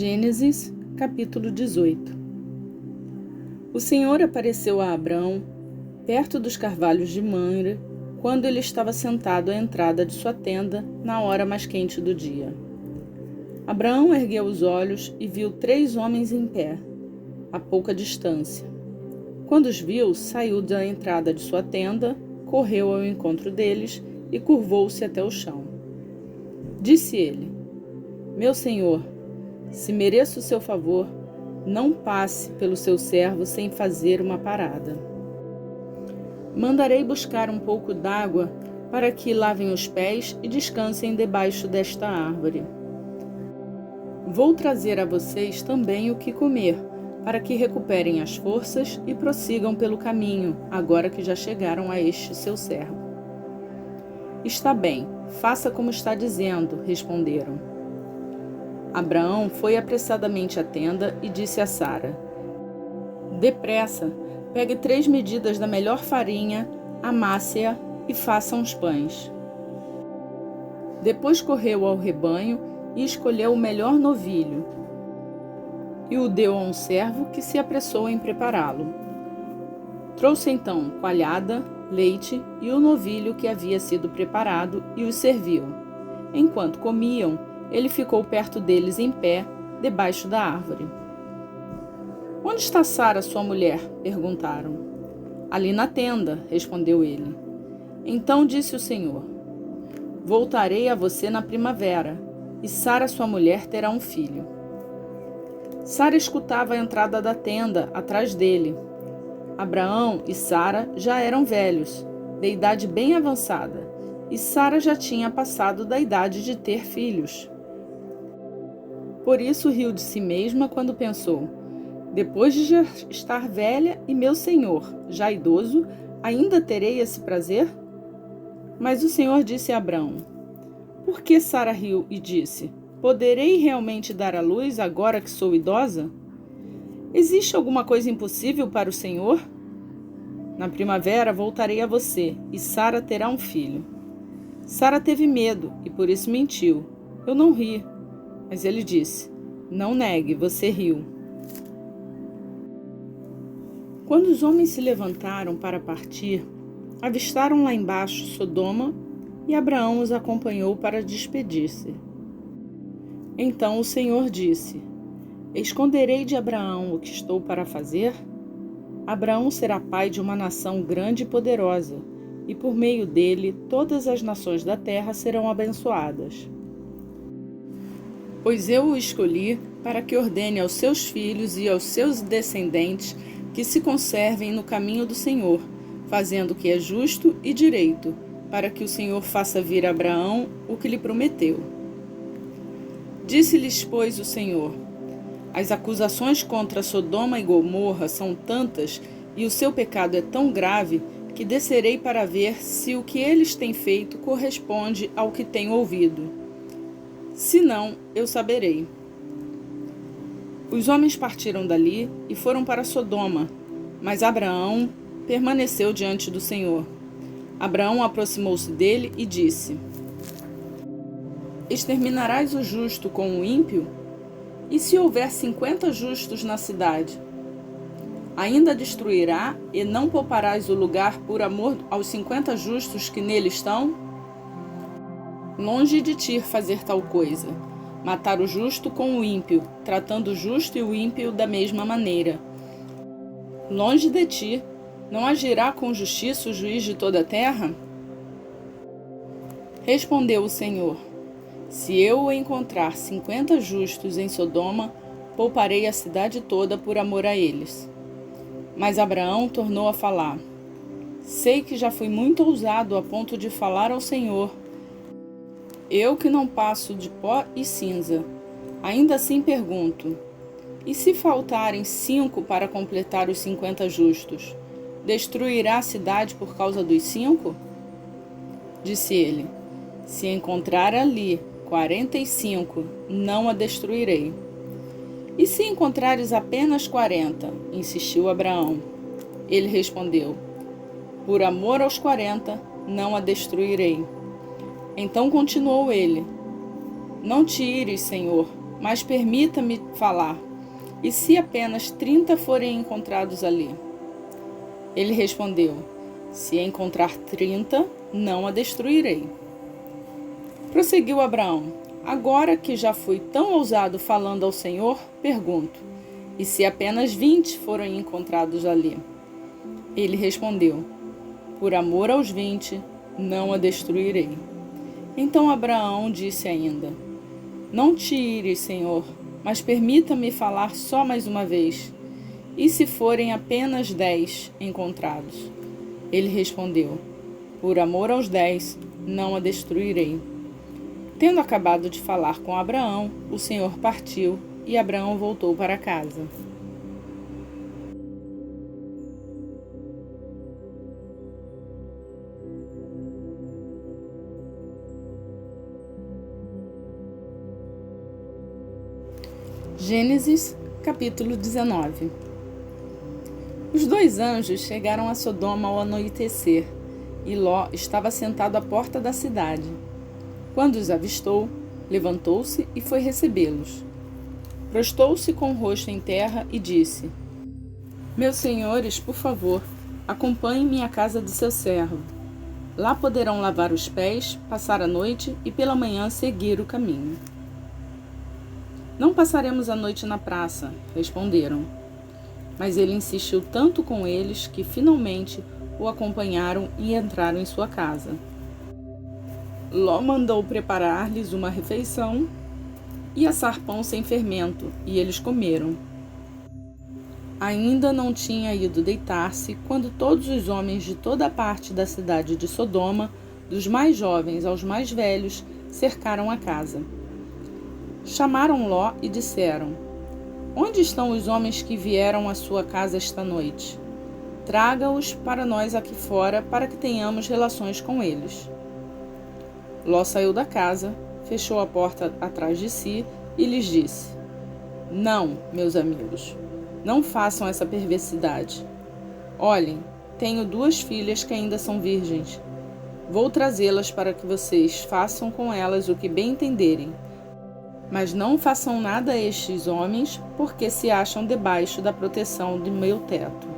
Gênesis, capítulo 18. O Senhor apareceu a Abrão, perto dos carvalhos de Mamre, quando ele estava sentado à entrada de sua tenda, na hora mais quente do dia. Abraão ergueu os olhos e viu 3 homens em pé, a pouca distância. Quando os viu, saiu da entrada de sua tenda, correu ao encontro deles e curvou-se até o chão. Disse ele: Meu senhor, se mereço o seu favor, não passe pelo seu servo sem fazer uma parada. Mandarei buscar um pouco d'água para que lavem os pés e descansem debaixo desta árvore. Vou trazer a vocês também o que comer, para que recuperem as forças e prossigam pelo caminho, agora que já chegaram a este seu servo. Está bem, faça como está dizendo, responderam. Abraão foi apressadamente à tenda e disse a Sara: Depressa, pegue 3 medidas da melhor farinha, amasse-a e faça uns pães. Depois correu ao rebanho e escolheu o melhor novilho, e o deu a um servo que se apressou em prepará-lo. Trouxe então coalhada, leite e o novilho que havia sido preparado e os serviu. Enquanto comiam, ele ficou perto deles em pé, debaixo da árvore. Onde está Sara, sua mulher? Perguntaram. Ali na tenda, respondeu ele. Então disse o Senhor: Voltarei a você na primavera, e Sara, sua mulher, terá um filho. Sara escutava a entrada da tenda, atrás dele. Abraão e Sara já eram velhos, de idade bem avançada, e Sara já tinha passado da idade de ter filhos. Por isso riu de si mesma quando pensou: depois de já estar velha e meu senhor, já idoso, ainda terei esse prazer? Mas o Senhor disse a Abraão: Por que Sara riu e disse: Poderei realmente dar à luz agora que sou idosa? Existe alguma coisa impossível para o Senhor? Na primavera voltarei a você, e Sara terá um filho. Sara teve medo e por isso mentiu. Eu não ri. Mas ele disse: Não negue, você riu. Quando os homens se levantaram para partir, avistaram lá embaixo Sodoma e Abraão os acompanhou para despedir-se. Então o Senhor disse: Esconderei de Abraão o que estou para fazer? Abraão será pai de uma nação grande e poderosa, e por meio dele todas as nações da terra serão abençoadas. Pois eu o escolhi para que ordene aos seus filhos e aos seus descendentes que se conservem no caminho do Senhor, fazendo o que é justo e direito, para que o Senhor faça vir a Abraão o que lhe prometeu. Disse-lhes, pois, o Senhor: As acusações contra Sodoma e Gomorra são tantas e o seu pecado é tão grave que descerei para ver se o que eles têm feito corresponde ao que tenho ouvido. Se não, eu saberei. Os homens partiram dali e foram para Sodoma, mas Abraão permaneceu diante do Senhor. Abraão aproximou-se dele e disse: Exterminarás o justo com o ímpio? E se houver 50 justos na cidade? Ainda destruirá e não pouparás o lugar por amor aos 50 justos que nele estão? Longe de ti fazer tal coisa, matar o justo com o ímpio, tratando o justo e o ímpio da mesma maneira. Longe de ti, não agirá com justiça o juiz de toda a terra? Respondeu o Senhor: Se eu encontrar 50 justos em Sodoma, pouparei a cidade toda por amor a eles. Mas Abraão tornou a falar: Sei que já fui muito ousado a ponto de falar ao Senhor. Eu que não passo de pó e cinza. Ainda assim pergunto: e se faltarem 5 para completar os 50 justos? Destruirá a cidade por causa dos 5? Disse ele: Se encontrar ali 45, não a destruirei. E se encontrares apenas 40? Insistiu Abraão. Ele respondeu: Por amor aos 40, não a destruirei. Então continuou ele: Não te ires, Senhor, mas permita-me falar. E se apenas 30 forem encontrados ali? Ele respondeu: se encontrar 30, não a destruirei. Prosseguiu Abraão: agora que já fui tão ousado falando ao Senhor, pergunto: e se apenas 20 forem encontrados ali? Ele respondeu: por amor aos 20, não a destruirei. Então Abraão disse ainda: não te ires, Senhor, mas permita-me falar só mais uma vez. E se forem apenas 10 encontrados? Ele respondeu: por amor aos 10, não a destruirei. Tendo acabado de falar com Abraão, o Senhor partiu e Abraão voltou para casa. Gênesis, capítulo 19. Os 2 anjos chegaram a Sodoma ao anoitecer, e Ló estava sentado à porta da cidade. Quando os avistou, levantou-se e foi recebê-los. Prostou-se com o rosto em terra e disse: meus senhores, por favor, acompanhem-me à casa de seu servo. Lá poderão lavar os pés, passar a noite e pela manhã seguir o caminho. Não passaremos a noite na praça, responderam. Mas ele insistiu tanto com eles que finalmente o acompanharam e entraram em sua casa. Ló mandou preparar-lhes uma refeição e assar pão sem fermento, e eles comeram. Ainda não tinha ido deitar-se quando todos os homens de toda a parte da cidade de Sodoma, dos mais jovens aos mais velhos, cercaram a casa. Chamaram Ló e disseram: onde estão os homens que vieram à sua casa esta noite? Traga-os para nós aqui fora, para que tenhamos relações com eles. Ló saiu da casa, fechou a porta atrás de si e lhes disse: não, meus amigos, não façam essa perversidade. Olhem, tenho 2 filhas que ainda são virgens. Vou trazê-las para que vocês façam com elas o que bem entenderem. Mas não façam nada a estes homens, porque se acham debaixo da proteção do meu teto.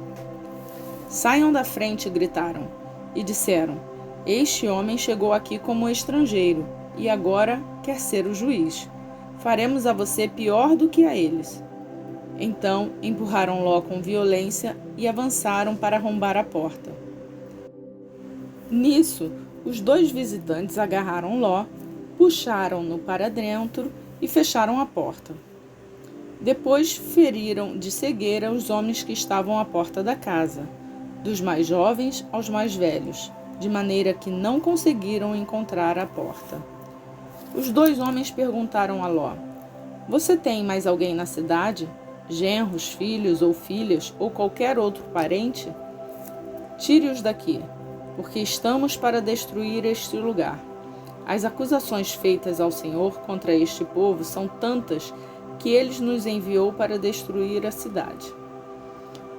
Saiam da frente, gritaram, e disseram: este homem chegou aqui como estrangeiro, e agora quer ser o juiz. Faremos a você pior do que a eles. Então empurraram Ló com violência e avançaram para arrombar a porta. Nisso, os 2 visitantes agarraram Ló, puxaram-no para dentro e fecharam a porta. Depois feriram de cegueira os homens que estavam à porta da casa, dos mais jovens aos mais velhos, de maneira que não conseguiram encontrar a porta. Os 2 homens perguntaram a Ló: você tem mais alguém na cidade? Genros, filhos ou filhas, ou qualquer outro parente? Tire-os daqui, porque estamos para destruir este lugar. As acusações feitas ao Senhor contra este povo são tantas que ele nos enviou para destruir a cidade.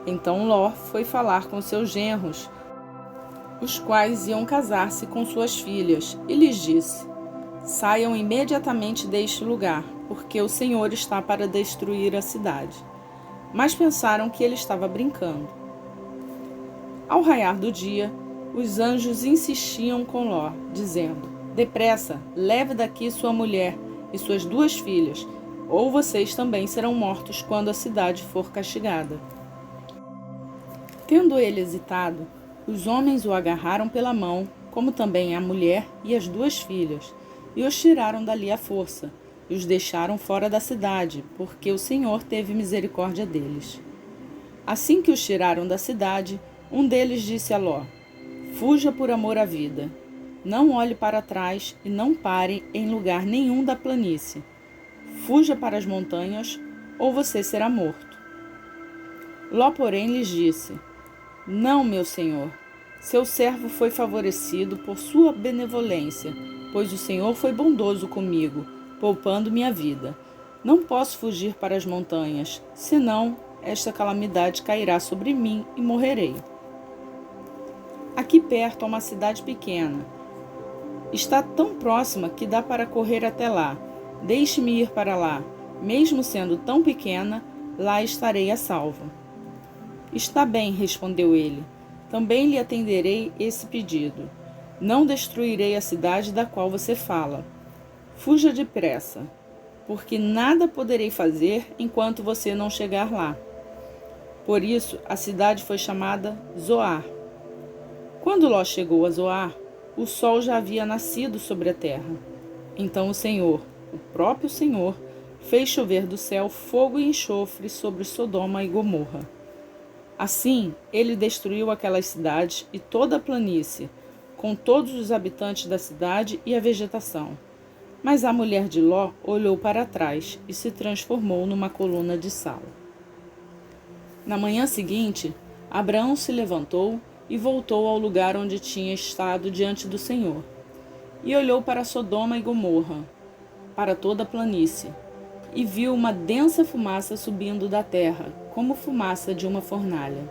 Então Ló foi falar com seus genros, os quais iam casar-se com suas filhas, e lhes disse: saiam imediatamente deste lugar, porque o Senhor está para destruir a cidade. Mas pensaram que ele estava brincando. Ao raiar do dia, os anjos insistiam com Ló, dizendo: depressa, leve daqui sua mulher e suas 2 filhas, ou vocês também serão mortos quando a cidade for castigada. Tendo ele hesitado, os homens o agarraram pela mão, como também a mulher e as 2 filhas, e os tiraram dali à força, e os deixaram fora da cidade, porque o Senhor teve misericórdia deles. Assim que os tiraram da cidade, um deles disse a Ló: fuja por amor à vida. Não olhe para trás e não pare em lugar nenhum da planície. Fuja para as montanhas, ou você será morto. Ló, porém, lhes disse: não, meu senhor. Seu servo foi favorecido por sua benevolência, pois o Senhor foi bondoso comigo, poupando minha vida. Não posso fugir para as montanhas, senão esta calamidade cairá sobre mim e morrerei. Aqui perto há uma cidade pequena. Está tão próxima que dá para correr até lá. Deixe-me ir para lá. Mesmo sendo tão pequena, lá estarei a salvo. Está bem, respondeu ele. Também lhe atenderei esse pedido. Não destruirei a cidade da qual você fala. Fuja depressa, porque nada poderei fazer enquanto você não chegar lá. Por isso, a cidade foi chamada Zoar. Quando Ló chegou a Zoar, o sol já havia nascido sobre a terra. Então o Senhor, o próprio Senhor, fez chover do céu fogo e enxofre sobre Sodoma e Gomorra. Assim, ele destruiu aquelas cidades e toda a planície, com todos os habitantes da cidade e a vegetação. Mas a mulher de Ló olhou para trás e se transformou numa coluna de sal. Na manhã seguinte, Abraão se levantou e voltou ao lugar onde tinha estado diante do Senhor. E olhou para Sodoma e Gomorra, para toda a planície, e viu uma densa fumaça subindo da terra, como fumaça de uma fornalha.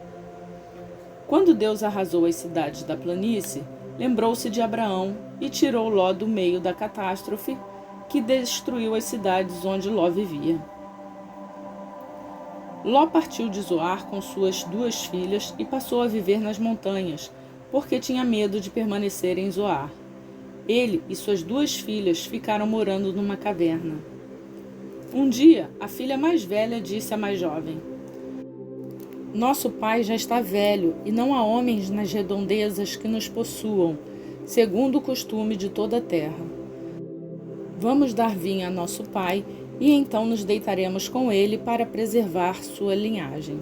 Quando Deus arrasou as cidades da planície, lembrou-se de Abraão e tirou Ló do meio da catástrofe que destruiu as cidades onde Ló vivia. Ló partiu de Zoar com suas 2 filhas e passou a viver nas montanhas, porque tinha medo de permanecer em Zoar. Ele e suas 2 filhas ficaram morando numa caverna. Um dia, a filha mais velha disse à mais jovem: Nosso pai já está velho e não há homens nas redondezas que nos possuam, segundo o costume de toda a terra. Vamos dar vinho a nosso pai e então nos deitaremos com ele para preservar sua linhagem.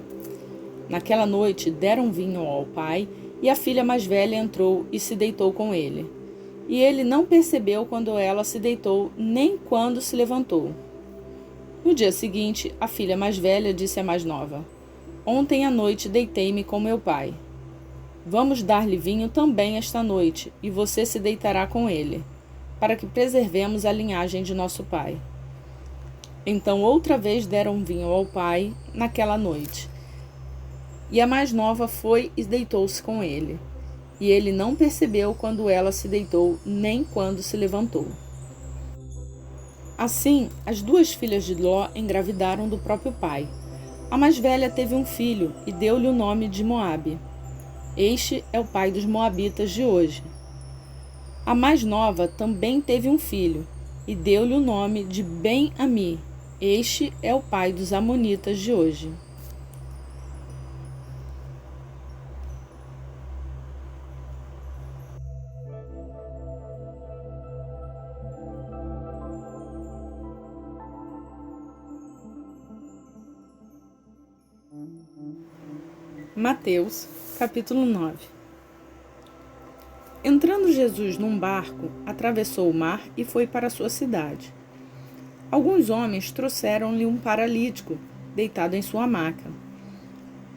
Naquela noite deram vinho ao pai e a filha mais velha entrou e se deitou com ele. E ele não percebeu quando ela se deitou nem quando se levantou. No dia seguinte, a filha mais velha disse à mais nova: Ontem à noite deitei-me com meu pai. Vamos dar-lhe vinho também esta noite, e você se deitará com ele, para que preservemos a linhagem de nosso pai. Então outra vez deram vinho ao pai naquela noite. E a mais nova foi e deitou-se com ele. E ele não percebeu quando ela se deitou, nem quando se levantou. Assim, as 2 filhas de Ló engravidaram do próprio pai. A mais velha teve um filho e deu-lhe o nome de Moabe. Este é o pai dos moabitas de hoje. A mais nova também teve um filho e deu-lhe o nome de Ben-Ami. Este é o pai dos amonitas de hoje. Mateus, capítulo 9. Entrando Jesus num barco, atravessou o mar e foi para a sua cidade. Alguns homens trouxeram-lhe um paralítico, deitado em sua maca.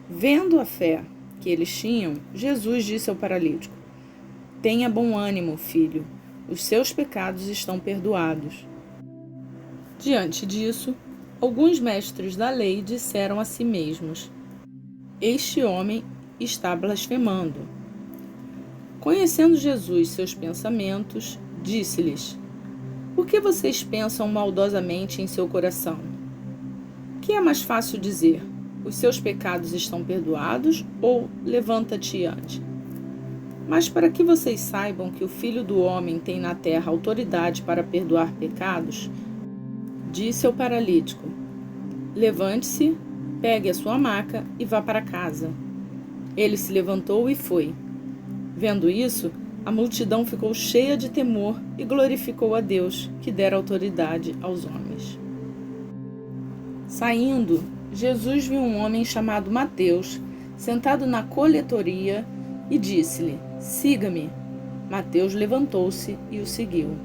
Vendo a fé que eles tinham, Jesus disse ao paralítico: Tenha bom ânimo, filho, os seus pecados estão perdoados. Diante disso, alguns mestres da lei disseram a si mesmos: Este homem está blasfemando. Conhecendo Jesus seus pensamentos, disse-lhes: Por que vocês pensam maldosamente em seu coração? O que é mais fácil dizer? Os seus pecados estão perdoados ou levanta-te e ande? Mas para que vocês saibam que o Filho do Homem tem na terra autoridade para perdoar pecados, disse ao paralítico: Levante-se, pegue a sua maca e vá para casa. Ele se levantou e foi. Vendo isso, a multidão ficou cheia de temor e glorificou a Deus, que dera autoridade aos homens. Saindo, Jesus viu um homem chamado Mateus, sentado na coletoria, e disse-lhe: Siga-me. Mateus levantou-se e o seguiu.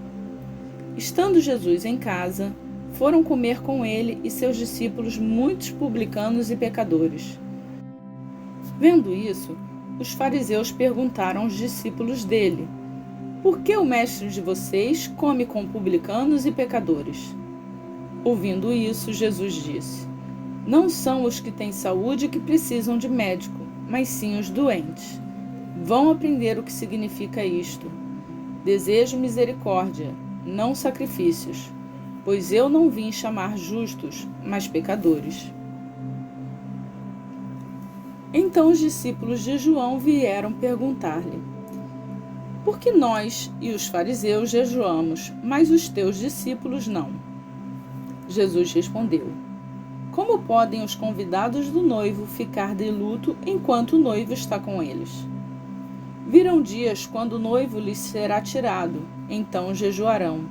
Estando Jesus em casa, foram comer com ele e seus discípulos muitos publicanos e pecadores. Vendo isso, os fariseus perguntaram aos discípulos dele: Por que o mestre de vocês come com publicanos e pecadores? Ouvindo isso, Jesus disse: Não são os que têm saúde que precisam de médico, mas sim os doentes. Vão aprender o que significa isto. Desejo misericórdia, não sacrifícios, pois eu não vim chamar justos, mas pecadores. Então os discípulos de João vieram perguntar-lhe: por que nós e os fariseus jejuamos, mas os teus discípulos não? Jesus respondeu: como podem os convidados do noivo ficar de luto enquanto o noivo está com eles? Virão dias quando o noivo lhes será tirado, então jejuarão.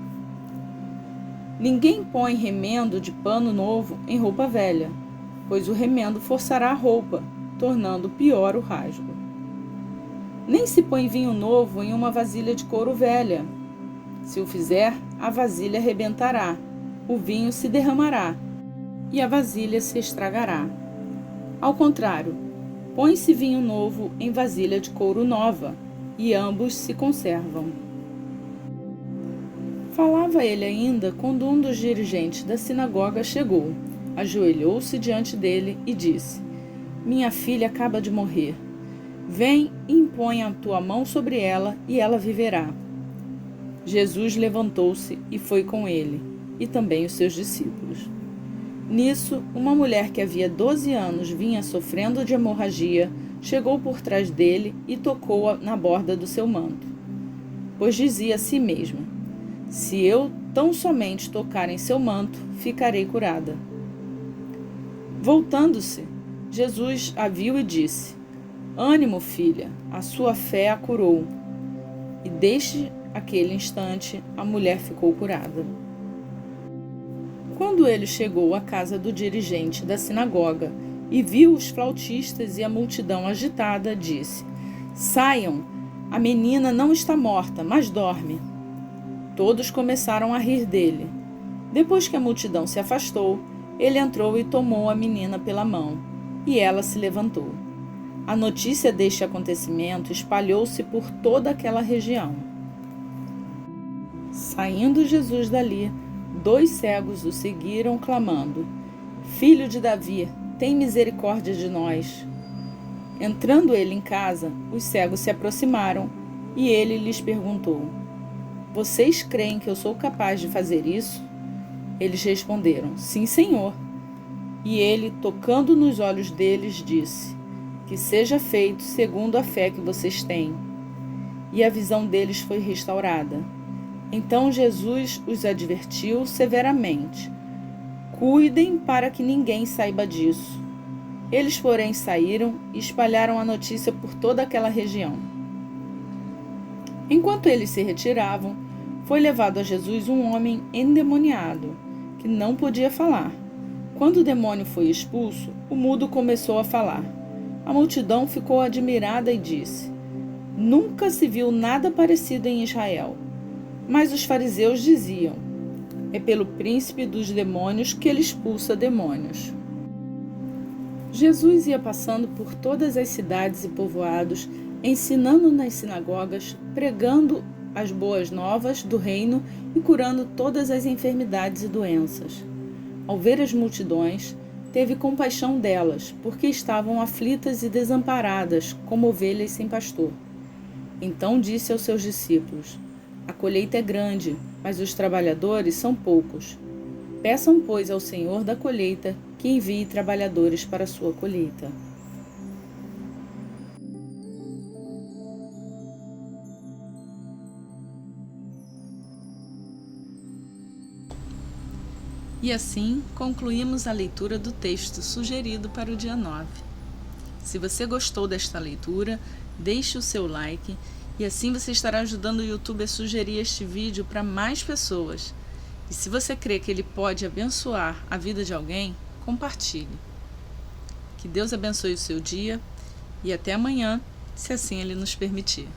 Ninguém põe remendo de pano novo em roupa velha, pois o remendo forçará a roupa, tornando pior o rasgo. Nem se põe vinho novo em uma vasilha de couro velha. Se o fizer, a vasilha arrebentará, o vinho se derramará e a vasilha se estragará. Ao contrário, põe-se vinho novo em vasilha de couro nova, e ambos se conservam. Falava ele ainda quando um dos dirigentes da sinagoga chegou, ajoelhou-se diante dele e disse: minha filha acaba de morrer. Vem e impõe a tua mão sobre ela, e ela viverá. Jesus levantou-se e foi com ele, e também os seus discípulos. Nisso, uma mulher que havia 12 anos vinha sofrendo de hemorragia, chegou por trás dele e tocou na borda do seu manto. Pois dizia a si mesma: se eu tão somente tocar em seu manto, ficarei curada. Voltando-se, Jesus a viu e disse: ânimo, filha, a sua fé a curou. E desde aquele instante, a mulher ficou curada. Quando ele chegou à casa do dirigente da sinagoga e viu os flautistas e a multidão agitada, disse: saiam, a menina não está morta, mas dorme. Todos começaram a rir dele. Depois que a multidão se afastou, ele entrou e tomou a menina pela mão, e ela se levantou. A notícia deste acontecimento espalhou-se por toda aquela região. Saindo Jesus dali, 2 cegos o seguiram, clamando: filho de Davi, tem misericórdia de nós. Entrando ele em casa, os cegos se aproximaram, e ele lhes perguntou: vocês creem que eu sou capaz de fazer isso? Eles responderam: sim, Senhor. E ele, tocando nos olhos deles, disse: que seja feito segundo a fé que vocês têm. E a visão deles foi restaurada. Então Jesus os advertiu severamente: cuidem para que ninguém saiba disso. Eles, porém, saíram e espalharam a notícia por toda aquela região. Enquanto eles se retiravam, foi levado a Jesus um homem endemoniado, que não podia falar. Quando o demônio foi expulso, o mudo começou a falar. A multidão ficou admirada e disse: nunca se viu nada parecido em Israel. Mas os fariseus diziam: é pelo príncipe dos demônios que ele expulsa demônios. Jesus ia passando por todas as cidades e povoados, ensinando nas sinagogas, pregando as boas novas do reino e curando todas as enfermidades e doenças. Ao ver as multidões, teve compaixão delas, porque estavam aflitas e desamparadas, como ovelhas sem pastor. Então disse aos seus discípulos: a colheita é grande, mas os trabalhadores são poucos. Peçam, pois, ao Senhor da colheita que envie trabalhadores para a sua colheita. E assim concluímos a leitura do texto sugerido para o dia 9. Se você gostou desta leitura, deixe o seu like e assim você estará ajudando o YouTube a sugerir este vídeo para mais pessoas. E se você crê que ele pode abençoar a vida de alguém, compartilhe. Que Deus abençoe o seu dia e até amanhã, se assim Ele nos permitir.